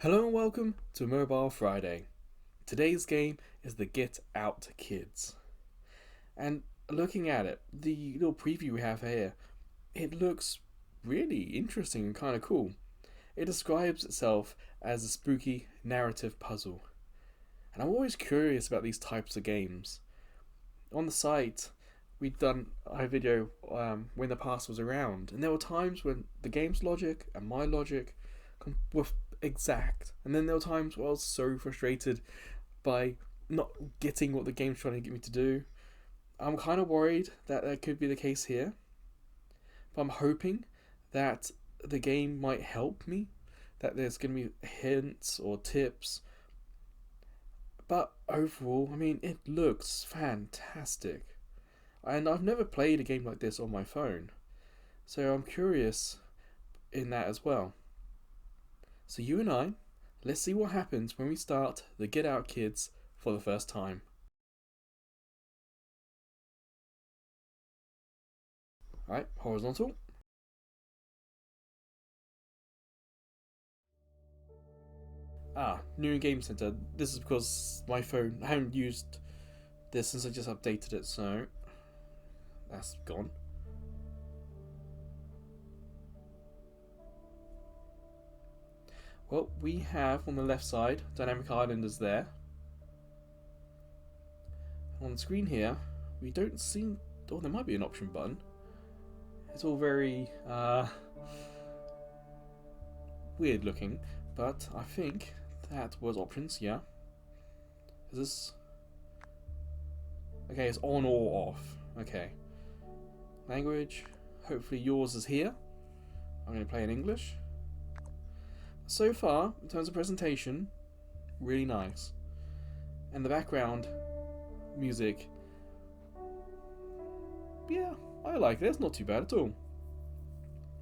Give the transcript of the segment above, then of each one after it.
Hello and welcome to Mobile Friday. Today's game is the Get Out Kids. And looking at it, the little preview we have here, it looks really interesting and kind of cool. It describes itself as a spooky narrative puzzle. And I'm always curious about these types of games. On the site, we'd done a video when the past was around, and there were times when the game's logic and my logic were exact, and then there were times where I was so frustrated by not getting what the game's trying to get me to do. I'm kind of worried that that could be the case here, but I'm hoping that the game might help me, that there's going to be hints or tips. But overall, I mean, it looks fantastic. And I've never played a game like this on my phone, so I'm curious in that as well. So you and I, let's see what happens when we start the Get Out Kids for the first time. Alright, horizontal. New game center. This is because my phone, I haven't used this since I just updated it, so that's gone. Well, we have on the left side, Dynamic Island is there. On the screen here, we don't see, oh, there might be an option button. It's all very weird looking, but I think that was options, yeah. Is this... Okay, it's on or off. Okay. Language, hopefully yours is here. I'm going to play in English. So far, in terms of presentation, really nice. And the background music, yeah, I like it. It's not too bad at all.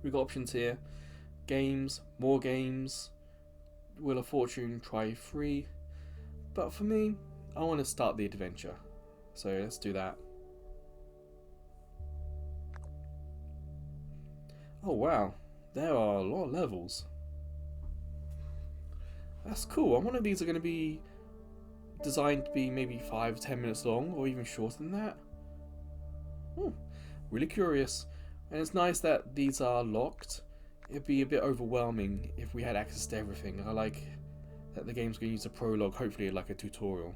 We've got options here. Games, more games, Wheel of Fortune, try free. But for me, I want to start the adventure. So let's do that. Oh wow, there are a lot of levels. That's cool. I wonder if these are going to be designed to be maybe 5 or 10 minutes long, or even shorter than that. Oh, really curious. And it's nice that these are locked. It'd be a bit overwhelming if we had access to everything. I like that the game's going to use a prologue, hopefully like a tutorial.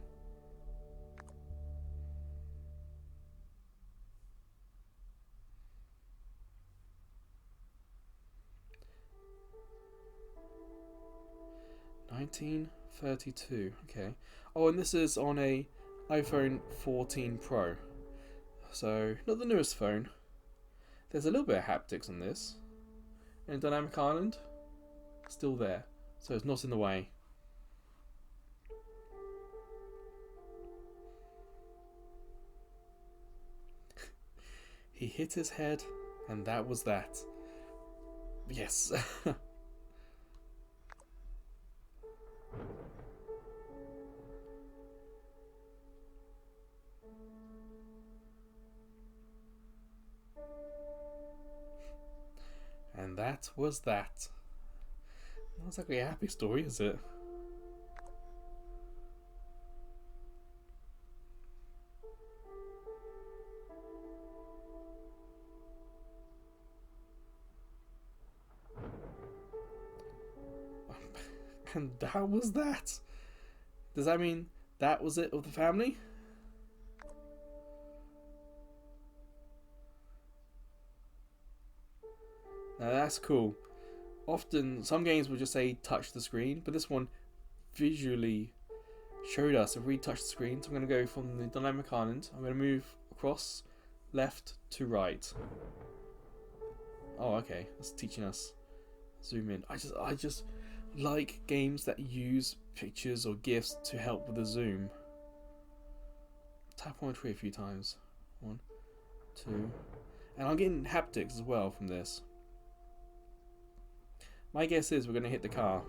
$19.32. Okay. Oh, and this is on a iPhone 14 Pro. So, not the newest phone. There's a little bit of haptics on this. And Dynamic Island, still there. So it's not in the way. He hit his head, and that was that. Yes. And that was that. Not exactly a happy story, is it? And that was that. Does that mean that was it of the family? Now that's cool. Often, some games will just say touch the screen, but this one visually showed us if we touch the screen. So I'm going to go from the dynamic island. I'm going to move across left to right. Oh, okay. That's teaching us. Zoom in. I just like games that use pictures or GIFs to help with the zoom. Tap on a tree a few times. 1, 2, and I'm getting haptics as well from this. My guess is we're going to hit the car.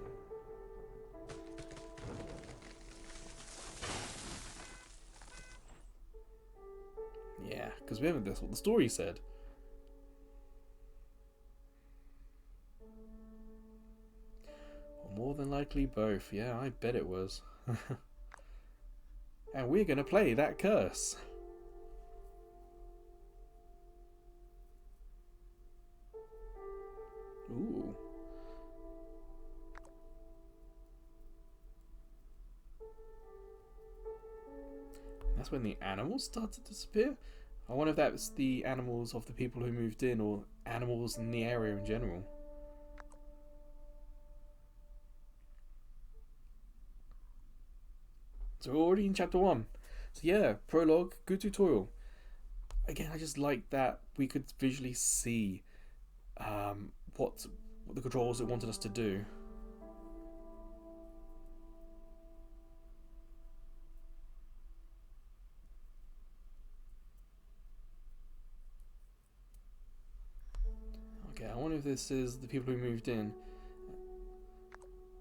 Yeah, because we haven't. That's what the story said. More than likely both. Yeah, I bet it was. And we're gonna play that curse. Ooh. That's when the animals start to disappear? I wonder if that's the animals of the people who moved in or animals in the area in general. So we're already in chapter 1. So yeah, prologue, good tutorial. Again, I just like that we could visually see what the controls it wanted us to do. Okay, I wonder if this is the people who moved in.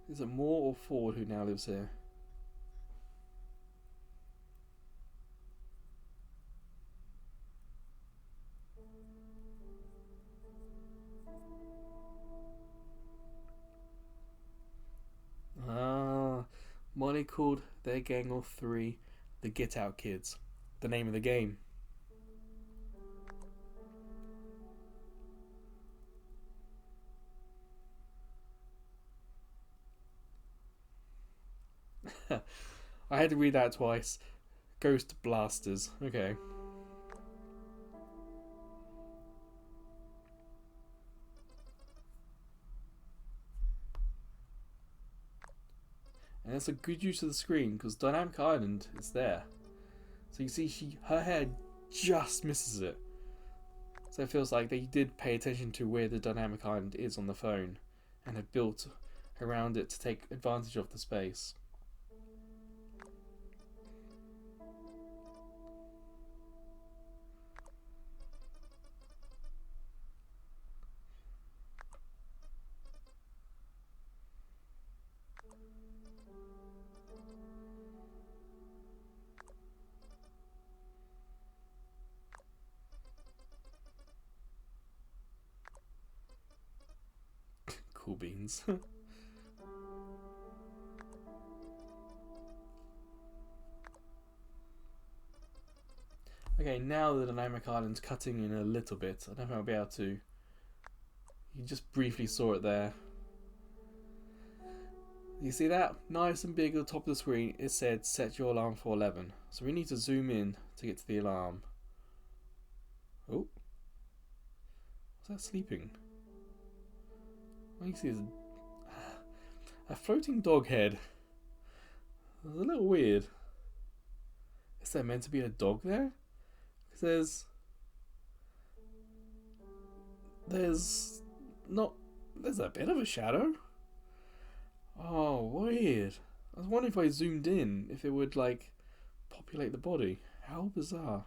Is it Moore or Ford who now lives here? Money called their gang of 3 the Get Out Kids. The name of the game. I had to read that twice. Ghost Blasters. Okay. And it's a good use of the screen because Dynamic Island is there. So you see her head just misses it. So it feels like they did pay attention to where the Dynamic Island is on the phone and have built around it to take advantage of the space. Cool beans. Okay, now the Dynamic Island's cutting in a little bit. I don't know if I'll be able to. You just briefly saw it there. You see that? Nice and big at the top of the screen, it said set your alarm for 11. So we need to zoom in to get to the alarm. Oh. Was that sleeping? All you see is a floating dog head. It's a little weird. Is there meant to be a dog there? Because there's a bit of a shadow. Oh, weird. I was wondering if I zoomed in, if it would like populate the body. How bizarre.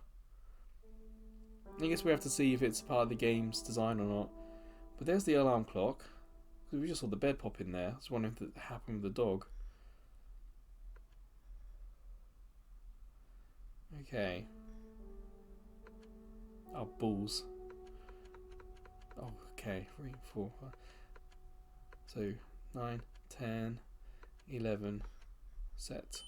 I guess we have to see if it's part of the game's design or not. But there's the alarm clock. Because we just saw the bed pop in there. I was wondering if it happened with the dog. Okay. Oh, balls. Oh, okay. 3, 4, 5. So, 9, 10, 11. Set.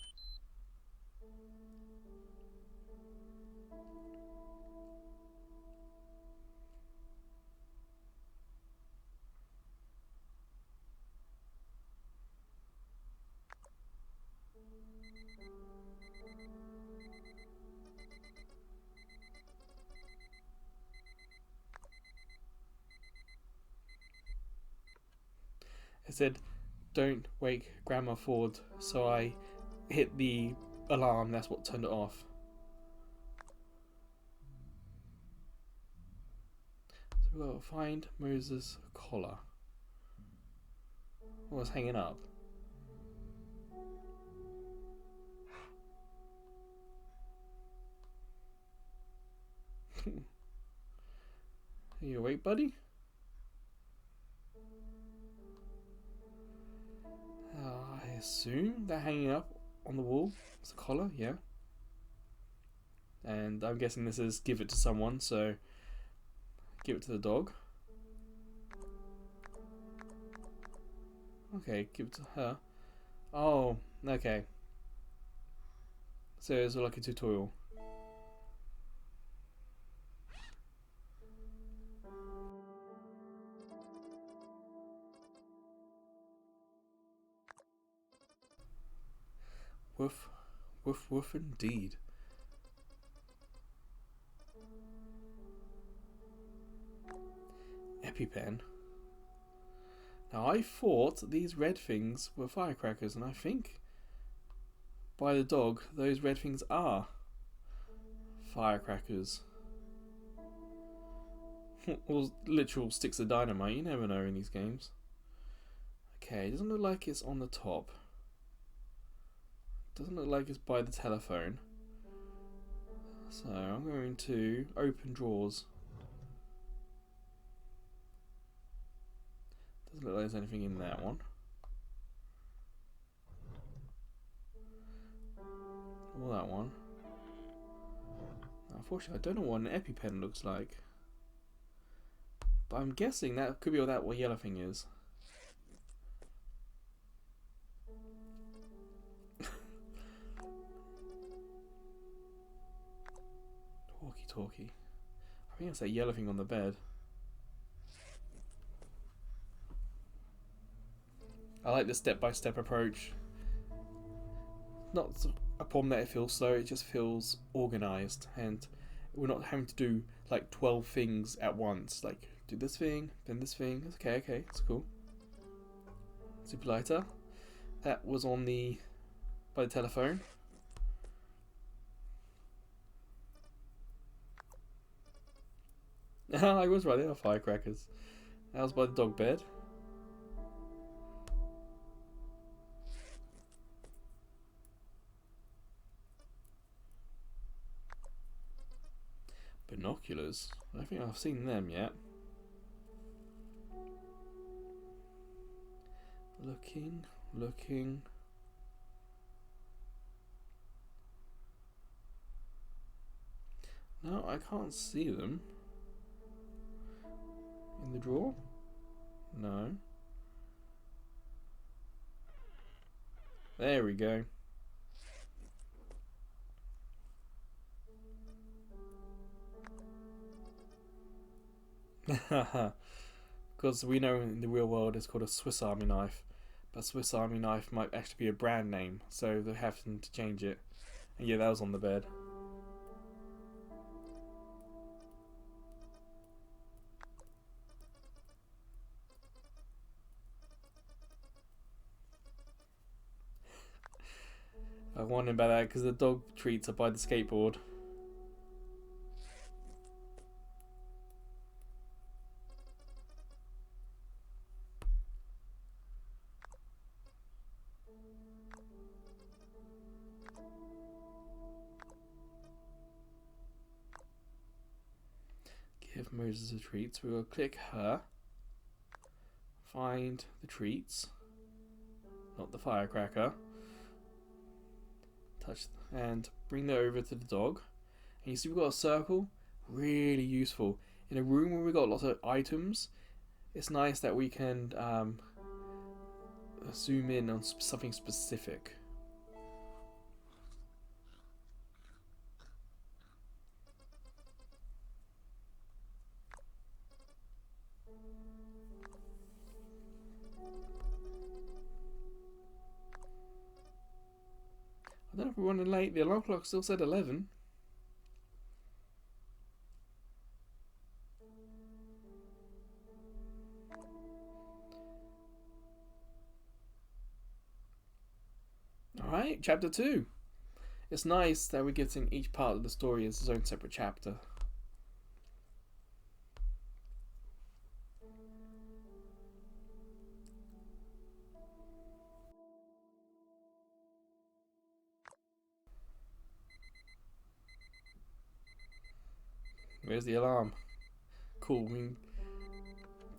It said, don't wake Grandma Ford, so I hit the alarm, that's what turned it off. So we've got to find Moses' collar. What was hanging up? Are you awake, buddy? I assume they're hanging up on the wall. It's a collar, yeah. And I'm guessing this is give it to someone, so give it to the dog. Okay, give it to her. Oh, okay. So it's like a tutorial. Woof, woof, woof indeed. EpiPen. Now I thought these red things were firecrackers, and I think by the dog those red things are firecrackers. Or literal sticks of dynamite, you never know in these games. Okay, it doesn't look like it's on the top. Doesn't look like it's by the telephone. So I'm going to open drawers. Doesn't look like there's anything in that one. Or that one. Unfortunately, I don't know what an EpiPen looks like. But I'm guessing that could be what that yellow thing is. Walkie-talkie. I think it's that yellow thing on the bed. I like the step-by-step approach. Not a problem that it feels slow, it just feels organised, and we're not having to do like 12 things at once. Like, do this thing, then this thing. It's okay, it's cool. Super lighter. That was on by the telephone. I was right, they are firecrackers. That was by the dog bed. Binoculars. I don't think I've seen them yet. Looking. No, I can't see them. In the drawer? No. There we go. Because we know in the real world it's called a Swiss Army knife, but Swiss Army knife might actually be a brand name, so they're having to change it. And yeah, that was on the bed. I wonder about that because the dog treats are by the skateboard. Give Moses the treats. We will click her. Find the treats. Not the firecracker. Touch and bring that over to the dog. And you see we've got a circle. Really useful. In a room where we've got lots of items, it's nice that we can zoom in on something specific. I don't know if we're running late. The alarm clock still said 11. Alright, chapter 2. It's nice that we're getting each part of the story as its own separate chapter. Where's the alarm? Cool. Do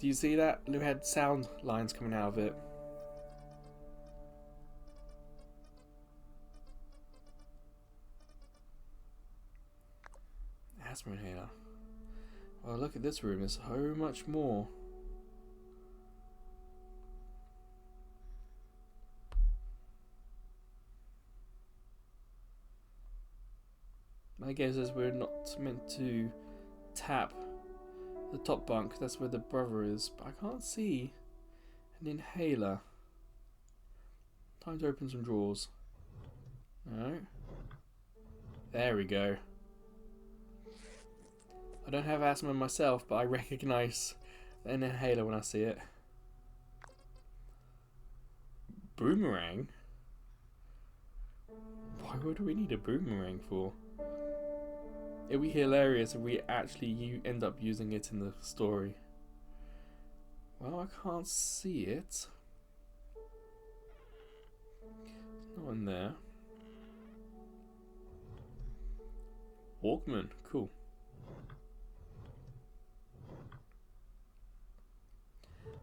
you see that? Lou had sound lines coming out of it. Asthma inhaler. Well, look at this room. There's so much more. My guess is we're not meant to tap the top bunk. That's where the brother is. But I can't see an inhaler. Time to open some drawers. Alright. There we go. I don't have asthma myself, but I recognise an inhaler when I see it. Boomerang? Why would we need a boomerang for? It'd be hilarious if we actually end up using it in the story. Well, I can't see it. It's not in there. Walkman, cool.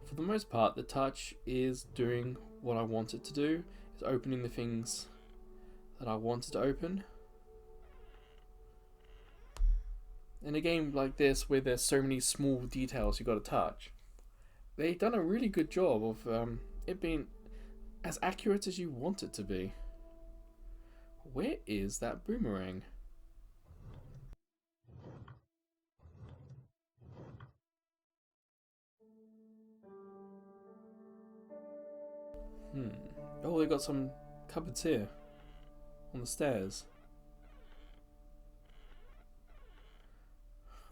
For the most part, the touch is doing what I want it to do. It's opening the things that I wanted to open. In a game like this, where there's so many small details you got to touch, they've done a really good job of it being as accurate as you want it to be. Where is that boomerang? Oh, they got some cupboards here on the stairs.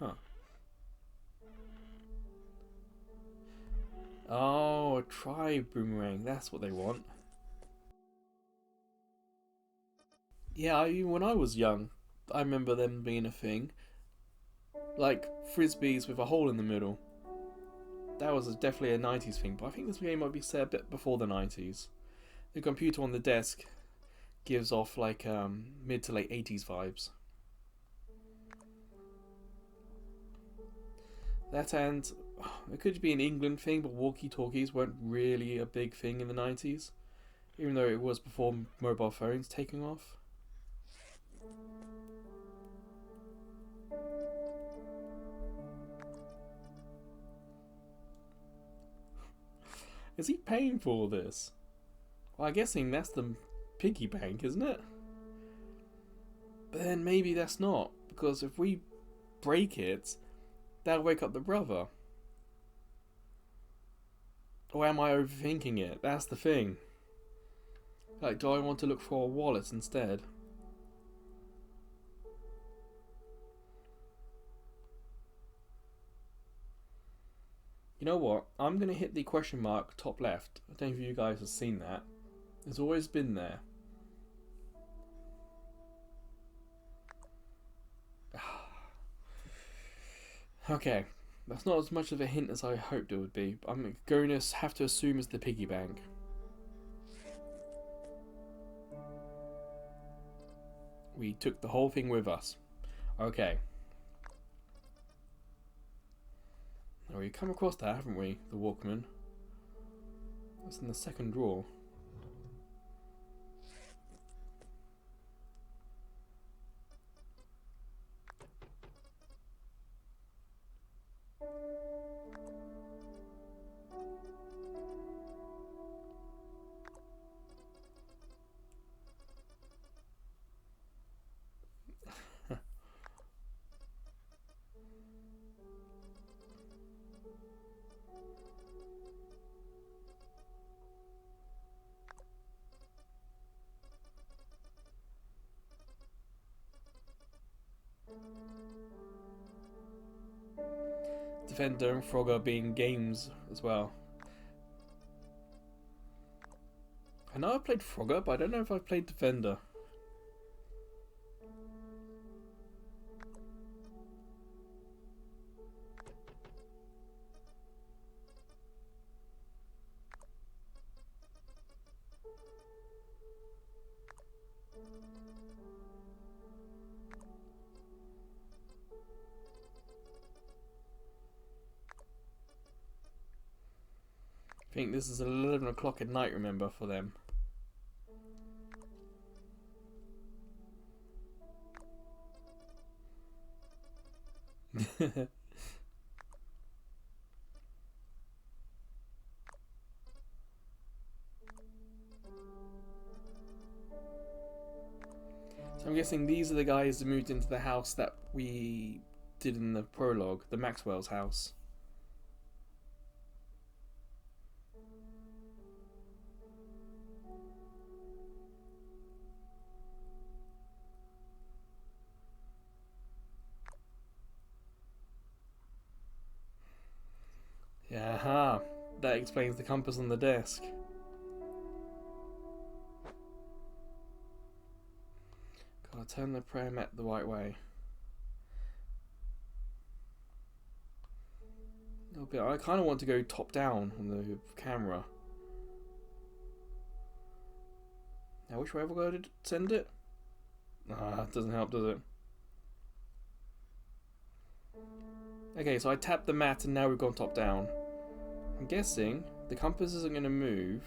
Huh. Oh, a tribe boomerang. That's what they want. Yeah, when I was young, I remember them being a thing. Like frisbees with a hole in the middle. That was definitely a 90s thing, but I think this game might be set a bit before the 90s. The computer on the desk gives off like mid to late 80s vibes. That, and it could be an England thing, but walkie-talkies weren't really a big thing in the 90s, even though it was before mobile phones taking off. Is he paying for all this? Well, I'm guessing that's the piggy bank, isn't it? But then maybe that's not, because if we break it, that'll wake up the brother. Or am I overthinking it? That's the thing. Like, do I want to look for a wallet instead? You know what? I'm going to hit the question mark top left. I don't know if you guys have seen that. It's always been there. Okay. That's not as much of a hint as I hoped it would be. But I'm going to have to assume it's the piggy bank. We took the whole thing with us. Okay. Now we've come across that, haven't we? The Walkman. That's in the second drawer. Defender and Frogger being games as well. I know I've played Frogger, but I don't know if I've played Defender. I think this is 11 o'clock at night, remember, for them. So I'm guessing these are the guys that moved into the house that we did in the prologue, the Maxwell's house. Yeah, that explains the compass on the desk. Gotta turn the prayer mat the right way. A little bit. I kind of want to go top down on the camera. Now, which way have I got to send it? Ah, it doesn't help, does it? Okay, so I tapped the mat and now we've gone top down. I'm guessing the compass isn't going to move.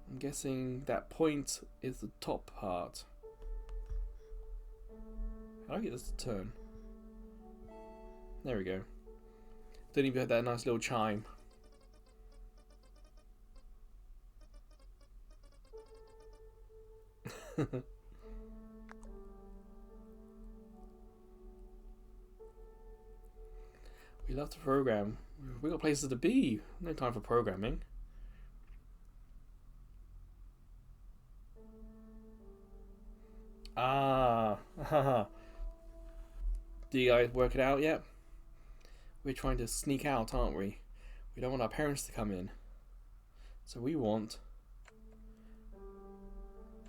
I'm guessing that point is the top part. How do I get this to turn? There we go. Don't even have that nice little chime. We love to program. We got places to be. No time for programming. Ah, do you guys work it out yet? We're trying to sneak out, aren't we? We don't want our parents to come in. So we want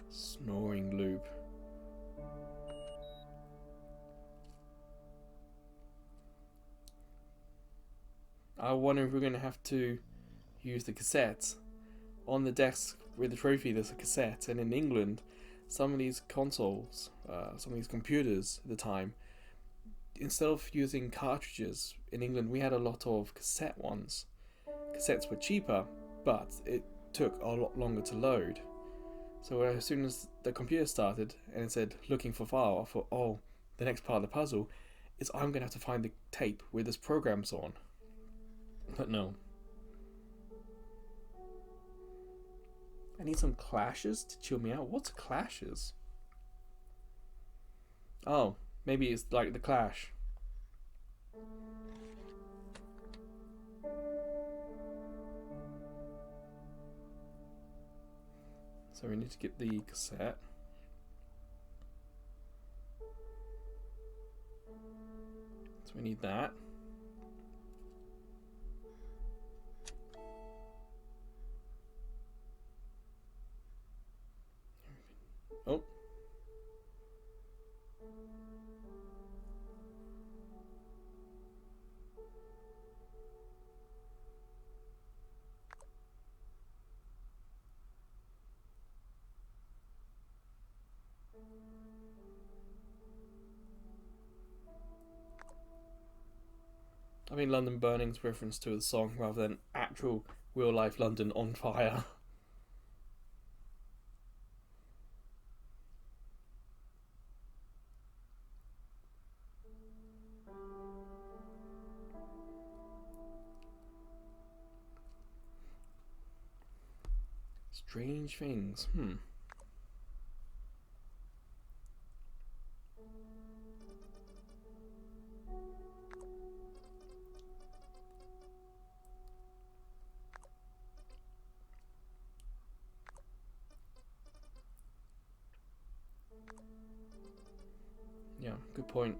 snoring loop. I wonder if we're going to have to use the cassette. On the desk with the trophy there's a cassette, and in England some of these consoles, some of these computers at the time, instead of using cartridges, in England we had a lot of cassette ones. Cassettes were cheaper, but it took a lot longer to load. So as soon as the computer started and it said looking for file, I thought, oh, the next part of the puzzle is I'm going to have to find the tape where this program's on. But no. I need some clashes to chill me out. What's clashes? Oh, maybe it's like the Clash. So we need to get the cassette. So we need that. Oh. I mean, London Burning's reference to the song rather than actual real life London on fire. Strange things. Yeah, good point.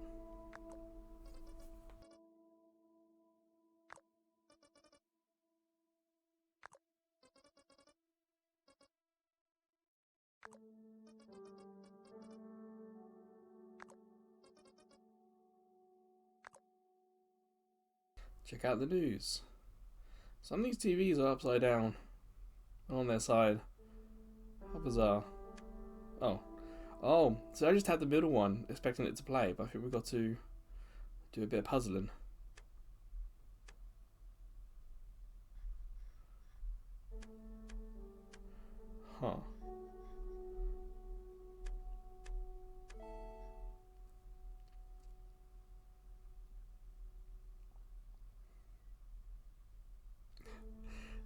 Check out the news. Some of these TVs are upside down. On their side. How bizarre. Oh. Oh, so I just had the middle one, expecting it to play, but I think we've got to do a bit of puzzling. Huh.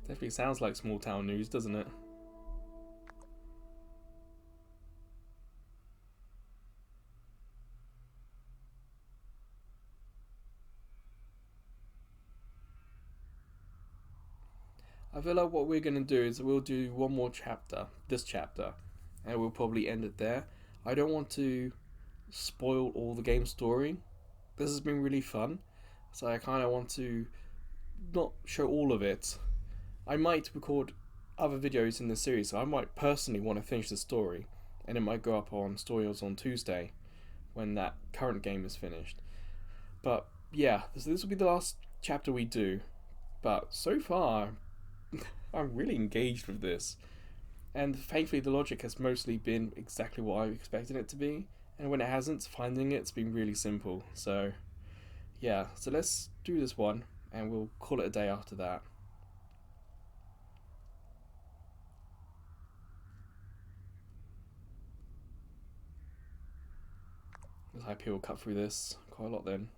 Definitely sounds like small town news, doesn't it? feel like what we're going to do is we'll do one more chapter, this chapter, and we'll probably end it there. I don't want to spoil all the game story. This has been really fun, so I kind of want to not show all of it. I might record other videos in this series, so I might personally want to finish the story, and it might go up on Stories on Tuesday when that current game is finished. But yeah, this will be the last chapter we do. But so far, I'm really engaged with this. And thankfully, the logic has mostly been exactly what I expected it to be. And when it hasn't, finding it's been really simple. So, yeah, so let's do this one, and we'll call it a day after that. Looks like people cut through this quite a lot then.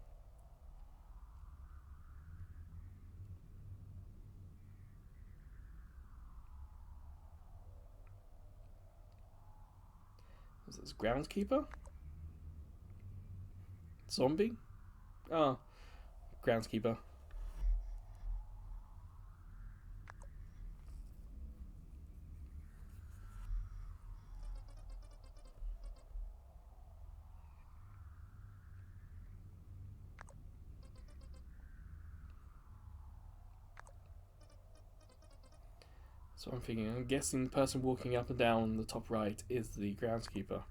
Is this groundskeeper? Zombie? Oh, groundskeeper. So I'm guessing the person walking up and down the top right is the groundskeeper.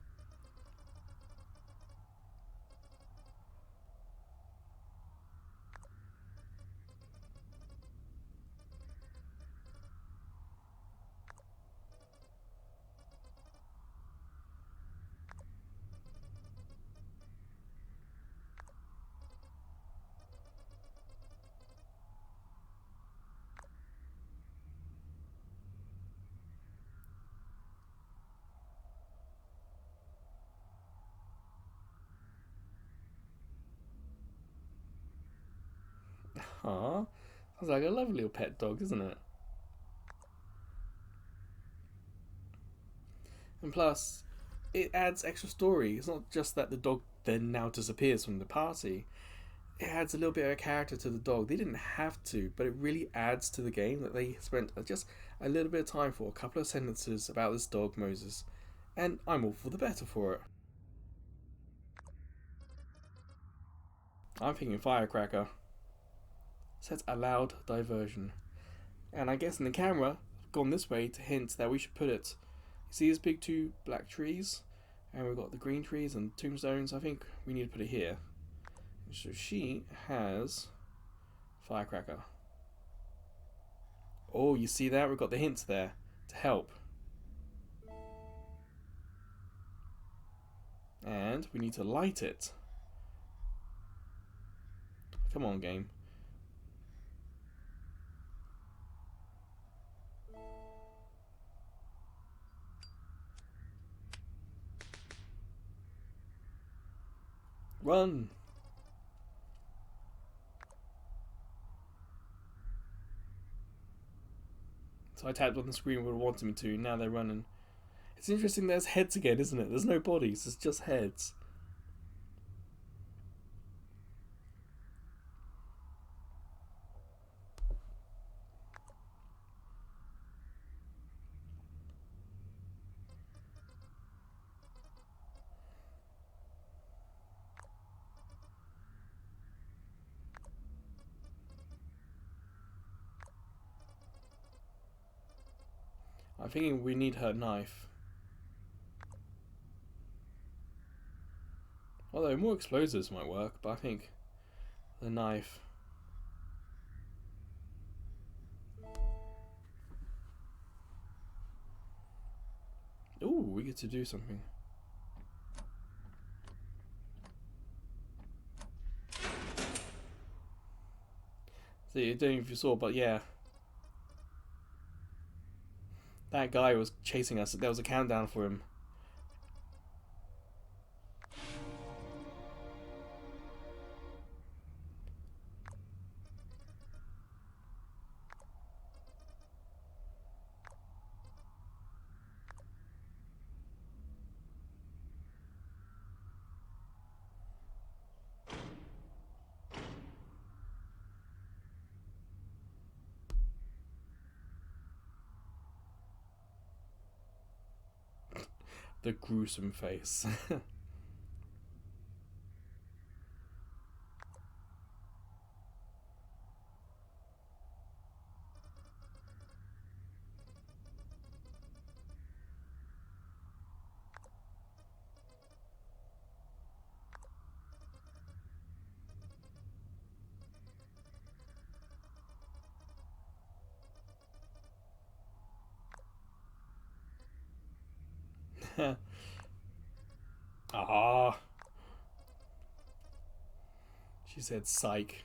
Aww, sounds like a lovely little pet dog, isn't it? And plus, it adds extra story. It's not just that the dog then now disappears from the party. It adds a little bit of character to the dog. They didn't have to, but it really adds to the game that they spent just a little bit of time for a couple of sentences about this dog, Moses. And I'm all for the better for it. I'm thinking firecracker. Set allowed diversion. And I guess in the camera, gone this way to hint that we should put it. You see these big two black trees? And we've got the green trees and tombstones. I think we need to put it here. So she has firecracker. Oh, you see that? We've got the hints there to help. And we need to light it. Come on, game. Run! So I tapped on the screen where it wanted me to, now they're running. It's interesting there's heads again, isn't it? There's no bodies, it's just heads. I'm thinking we need her knife. Although more explosives might work, but I think the knife. Ooh, we get to do something. See, I don't know if you saw, but yeah. That guy was chasing us. There was a countdown for him. the gruesome face. Ah, she said psych.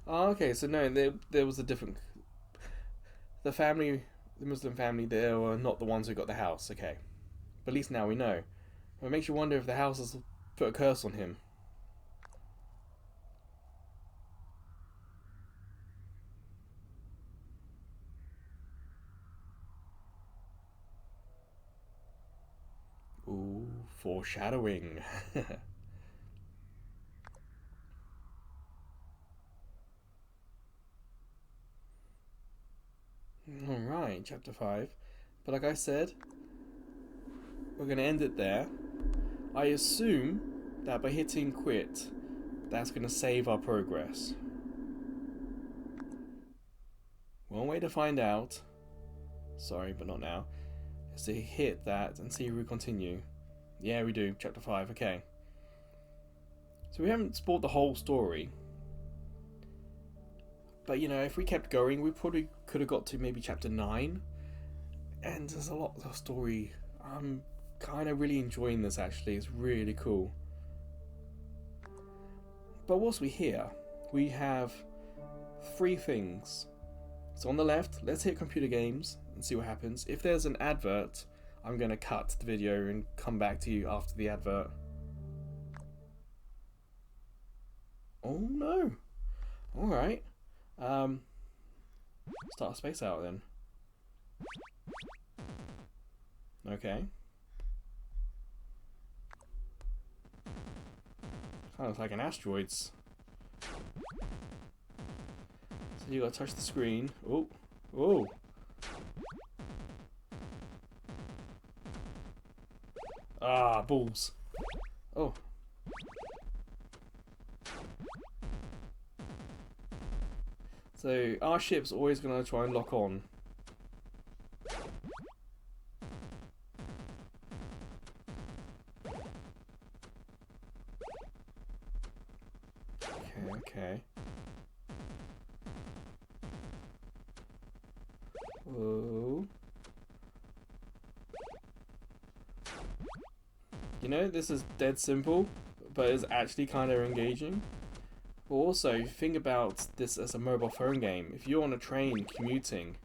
Oh, okay, so no, there was a different. The family, the Muslim family, they were not the ones who got the house. Okay, but at least now we know. It makes you wonder if the house has put a curse on him. Ooh, foreshadowing. Alright, chapter 5. But like I said, we're going to end it there. I assume that by hitting quit, that's going to save our progress. One way to find out, sorry, but not now, is to hit that and see if we continue. Yeah, we do. Chapter 5, okay. So we haven't spoiled the whole story. But, you know, if we kept going, we probably could have got to maybe chapter 9. And there's a lot of story. I'm kind of really enjoying this, actually. It's really cool. But whilst we're here, we have 3 things. So on the left, let's hit computer games and see what happens. If there's an advert, I'm going to cut the video and come back to you after the advert. Oh no. Alright. Start a space out then. Okay. Kind of like an asteroid's. So you gotta touch the screen. Oh. Oh. Ah, balls. Oh. So our ship's always gonna try and lock on. Okay. Oh. You know, this is dead simple, but it's actually kind of engaging. But also, think about this as a mobile phone game. If you're on a train commuting,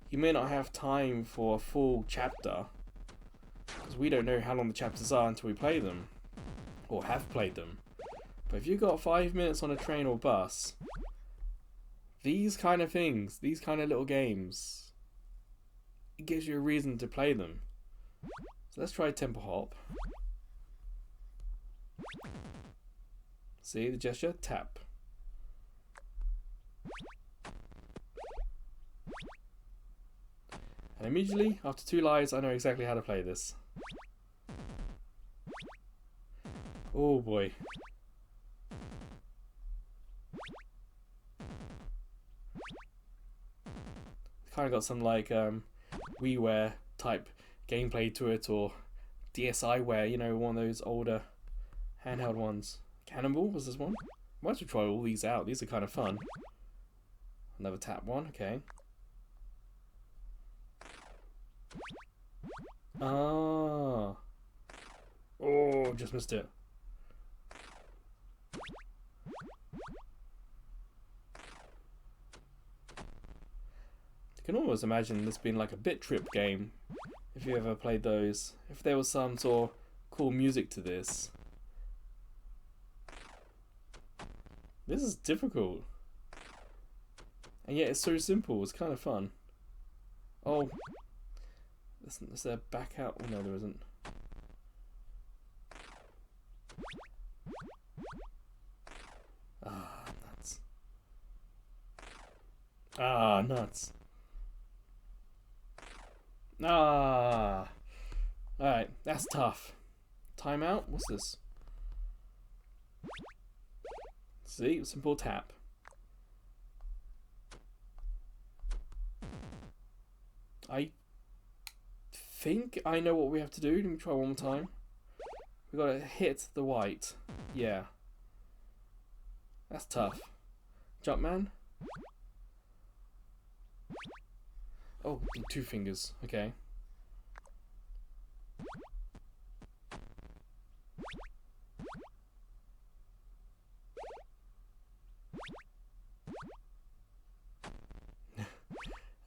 you may not have time for a full chapter, because we don't know how long the chapters are until we play them, or have played them. But if you've got 5 minutes on a train or bus, these kind of things, these kind of little games, it gives you a reason to play them. So let's try Temple Hop. See the gesture? Tap. And immediately, after 2 lives, I know exactly how to play this. Oh boy. Kind of got some like WiiWare type gameplay to it, or DSiWare, you know, one of those older handheld ones. Cannonball was this one? Might as well try all these out. These are kind of fun. Another tap one, okay. Ah. Oh, just missed it. You can almost imagine this being like a bit trip game, if you ever played those. If there was some sort of cool music to this. This is difficult. And yet it's so simple, it's kind of fun. Oh. Is there back out? Oh no, there isn't. nuts. Ah. Alright, that's tough. Timeout? What's this? See? Simple tap. I think I know what we have to do. Let me try one more time. We gotta hit the white. Yeah. That's tough. Jumpman? Oh, 2 fingers. Okay.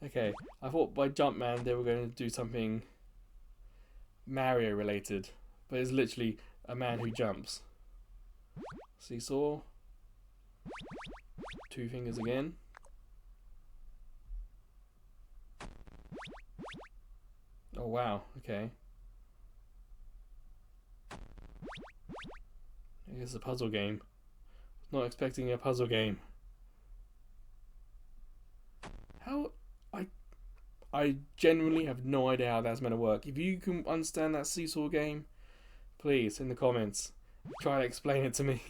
Okay, I thought by Jumpman they were going to do something Mario related, but it's literally a man who jumps. Seesaw. 2 fingers again. Oh wow, okay. I guess a puzzle game. Not expecting a puzzle game. How... I genuinely have no idea how that's meant to work. If you can understand that seesaw game, please, in the comments, try to explain it to me.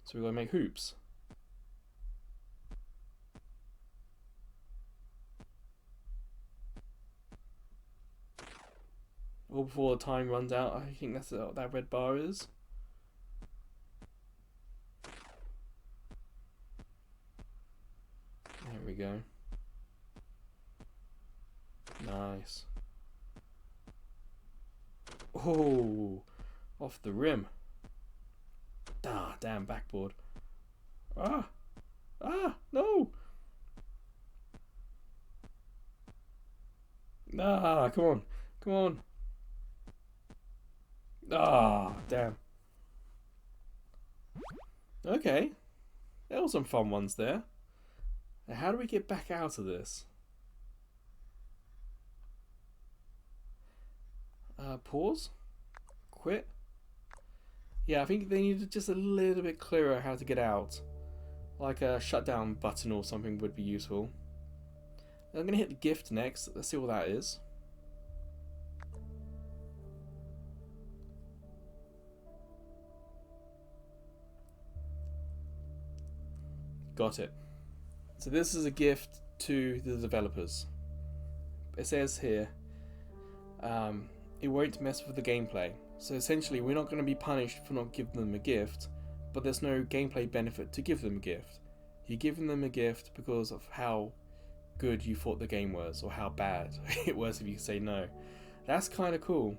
So we're going to make hoops. All before the time runs out. I think that's what that red bar is. There we go. Nice. Oh, off the rim. Ah, damn backboard. Ah, no. Ah, come on, come on. Ah, damn. Okay, there were some fun ones there. Now, how do we get back out of this? Pause? Quit? Yeah, I think they needed just a little bit clearer how to get out. Like a shutdown button or something would be useful. I'm going to hit the gift next. Let's see what that is. Got it. So this is a gift to the developers. It says here, it won't mess with the gameplay. So essentially we're not going to be punished for not giving them a gift, but there's no gameplay benefit to give them a gift. You're giving them a gift because of how good you thought the game was, or how bad it was if you say no. That's kind of cool.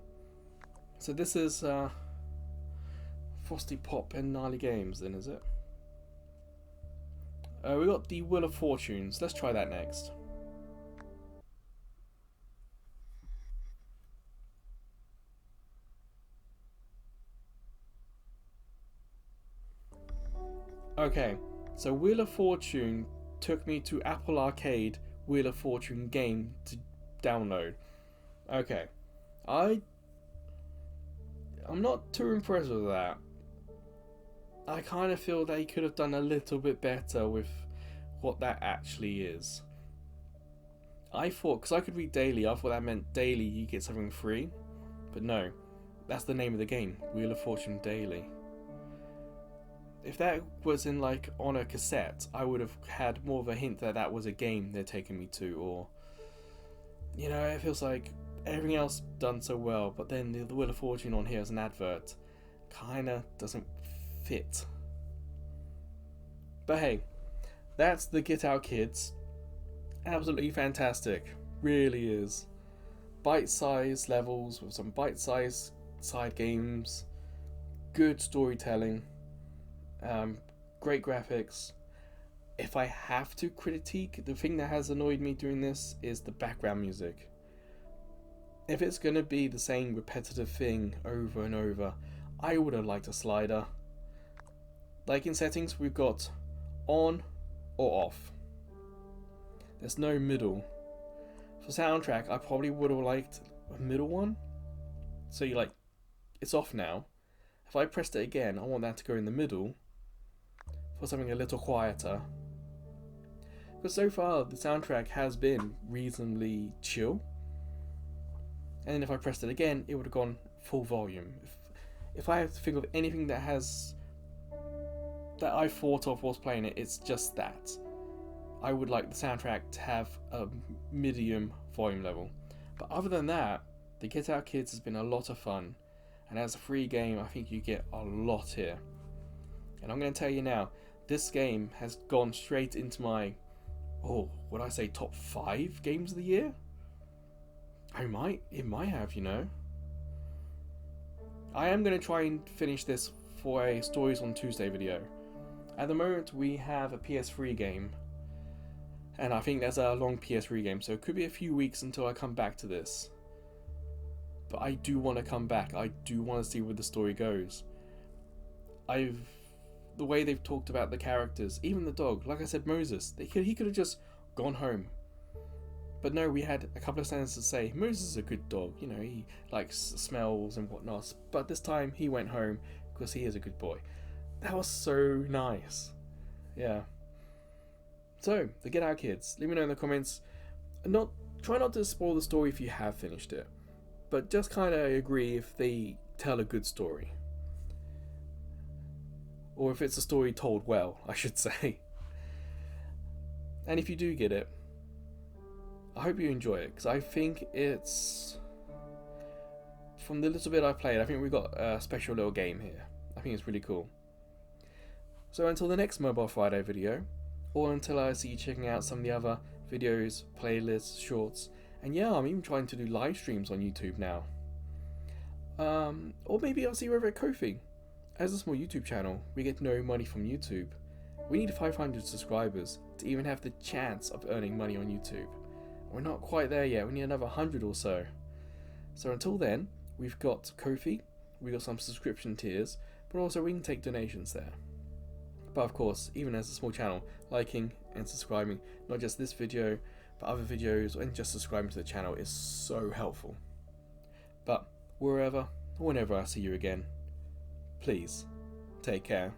So this is Frosty Pop and Gnarly Games then, is it? We got the Wheel of Fortunes. Let's try that next. Okay, so Wheel of Fortune took me to Apple Arcade Wheel of Fortune game to download. Okay, I'm not too impressed with that. I kind of feel they could have done a little bit better with what that actually is. I thought, because I could read daily, I thought that meant daily you get something free. But no, that's the name of the game, Wheel of Fortune Daily. If that was in like on a cassette, I would have had more of a hint that that was a game they're taking me to, or... You know, it feels like everything else done so well, but then the Wheel of Fortune on here as an advert kinda doesn't fit. But hey, that's the Get Out Kids. Absolutely fantastic, really is. Bite-sized levels with some bite-sized side games, good storytelling, great graphics. If I have to critique, the thing that has annoyed me during this is the background music. If it's going to be the same repetitive thing over and over, I would have liked a slider. Like in settings, we've got on or off. There's no middle. For soundtrack, I probably would have liked a middle one. So you like, it's off now. If I pressed it again, I want that to go in the middle for something a little quieter. But so far, the soundtrack has been reasonably chill. And then if I pressed it again, it would have gone full volume. If I have to think of anything that I thought of whilst playing it, it's just that. I would like the soundtrack to have a medium volume level. But other than that, the Get Out Kids has been a lot of fun. And as a free game, I think you get a lot here. And I'm going to tell you now, this game has gone straight into my, would I say top 5 games of the year? It might have, you know. I am going to try and finish this for a Stories on Tuesday video. At the moment, we have a PS3 game. And I think that's a long PS3 game, so it could be a few weeks until I come back to this. But I do want to come back. I do want to see where the story goes. The way they've talked about the characters, even the dog, like I said, Moses, he could have just gone home. But no, we had a couple of sentences to say, Moses is a good dog, you know, he likes smells and whatnot. But this time he went home because he is a good boy. That was so nice. Yeah. So, the Get Out Kids, let me know in the comments. Try not to spoil the story if you have finished it, but just kind of agree if they tell a good story. Or if it's a story told well, I should say. And if you do get it, I hope you enjoy it, because I think it's, from the little bit I've played, I think we've got a special little game here. I think it's really cool. So until the next Mobile Friday video, or until I see you checking out some of the other videos, playlists, shorts, and yeah, I'm even trying to do live streams on YouTube now. Or maybe I'll see you over at Ko-fi. As a small YouTube channel, we get no money from YouTube. We need 500 subscribers to even have the chance of earning money on YouTube. We're not quite there yet, we need another 100 or so. So until then, we've got Ko-fi, we've got some subscription tiers, but also we can take donations there. But of course, even as a small channel, liking and subscribing, not just this video, but other videos, and just subscribing to the channel is so helpful. But wherever or whenever I see you again, please take care.